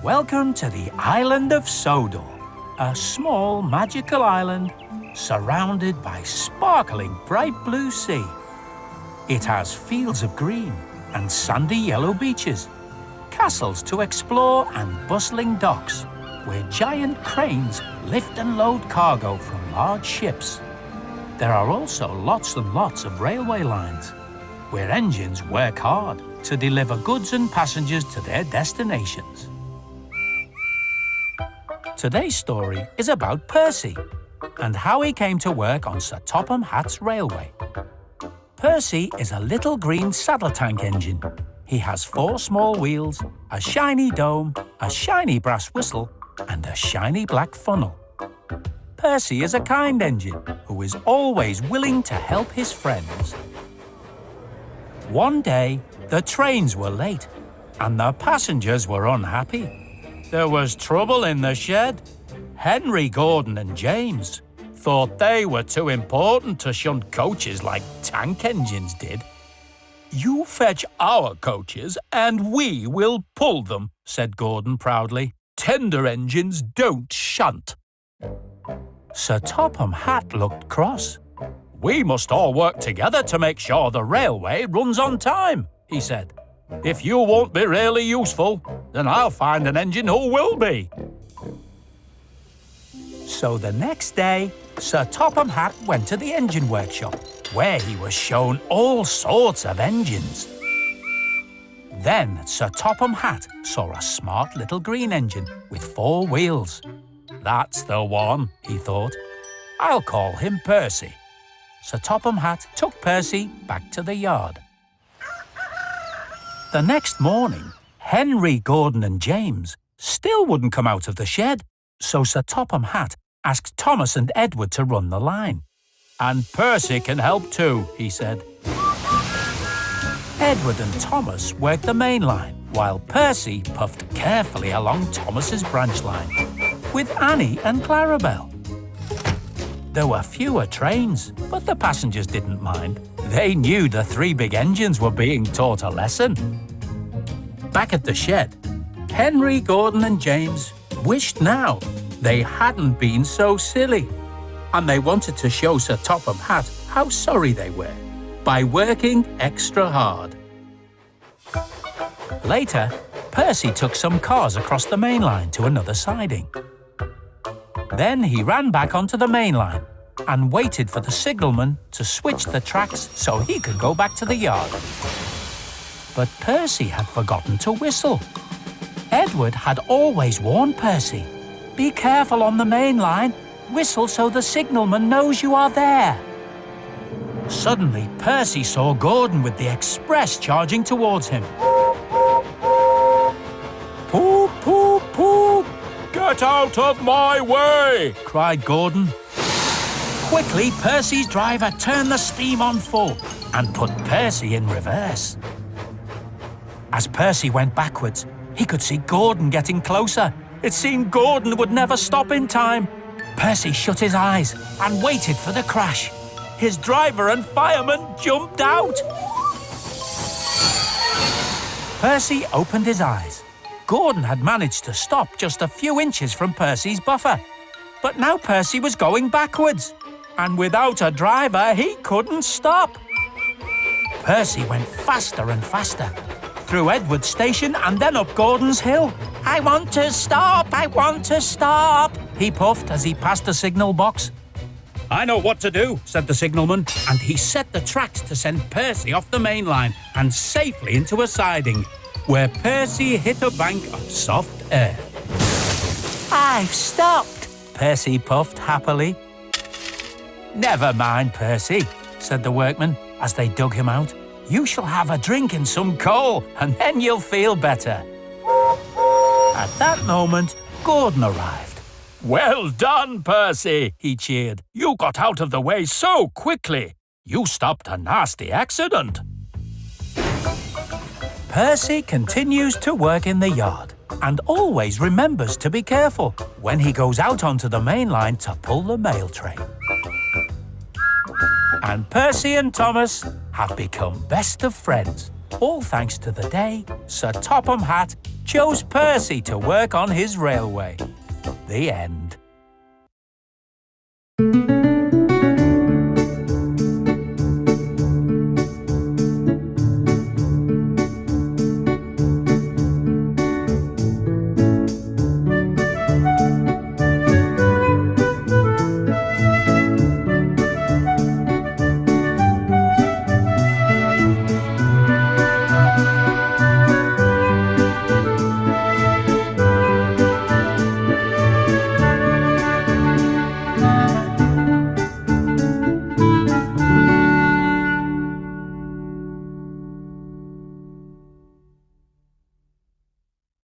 Welcome to the island of Sodor, a small magical island surrounded by sparkling bright blue sea. It has fields of green and sandy yellow beaches, castles to explore and bustling docks where giant cranes lift and load cargo from large ships. There are also lots and lots of railway lines where engines work hard to deliver goods and passengers to their destinations. Today's story is about Percy and how he came to work on Sir Topham Hatt's railway. Percy is a little green saddle tank engine. He has 4 small wheels, a shiny dome, a shiny brass whistle, and a shiny black funnel. Percy is a kind engine who is always willing to help his friends. One day, the trains were late and the passengers were unhappy. There was trouble in the shed. Henry, Gordon and James thought they were too important to shunt coaches like tank engines did. "You fetch our coaches and we will pull them," said Gordon proudly. "Tender engines don't shunt." Sir Topham Hatt looked cross. "We must all work together to make sure the railway runs on time," he said. "If you won't be really useful, then I'll find an engine who will be." So the next day, Sir Topham Hatt went to the engine workshop, where he was shown all sorts of engines. Then Sir Topham Hatt saw a smart little green engine with 4 wheels. "That's the one," he thought. "I'll call him Percy." Sir Topham Hatt took Percy back to the yard. The next morning, Henry, Gordon and James still wouldn't come out of the shed, so Sir Topham Hatt asked Thomas and Edward to run the line. "And Percy can help too," he said. Edward and Thomas worked the main line, while Percy puffed carefully along Thomas's branch line, with Annie and Clarabelle. There were fewer trains, but the passengers didn't mind. They knew the 3 big engines were being taught a lesson. Back at the shed, Henry, Gordon and James wished now they hadn't been so silly, and they wanted to show Sir Topham Hatt how sorry they were by working extra hard. Later, Percy took some cars across the main line to another siding. Then he ran back onto the main line and waited for the signalman to switch the tracks so he could go back to the yard. But Percy had forgotten to whistle. Edward had always warned Percy, "Be careful on the main line. Whistle so the signalman knows you are there." Suddenly, Percy saw Gordon with the express charging towards him. "Pooh, pooh, pooh! Get out of my way!" cried Gordon. Quickly, Percy's driver turned the steam on full and put Percy in reverse. As Percy went backwards, he could see Gordon getting closer. It seemed Gordon would never stop in time. Percy shut his eyes and waited for the crash. His driver and fireman jumped out. Percy opened his eyes. Gordon had managed to stop just a few inches from Percy's buffer. But now Percy was going backwards, and without a driver, he couldn't stop. Percy went faster and faster, through Edward's station and then up Gordon's hill. "I want to stop! I want to stop!" he puffed as he passed a signal box. "I know what to do," said the signalman, and he set the tracks to send Percy off the main line and safely into a siding, where Percy hit a bank of soft air. "I've stopped," Percy puffed happily. "Never mind, Percy," said the workman as they dug him out. "You shall have a drink and some coal, and then you'll feel better." At that moment, Gordon arrived. "Well done, Percy," he cheered. "You got out of the way so quickly. You stopped a nasty accident." Percy continues to work in the yard and always remembers to be careful when he goes out onto the main line to pull the mail train. And Percy and Thomas have become best of friends. All thanks to the day Sir Topham Hatt chose Percy to work on his railway. The end.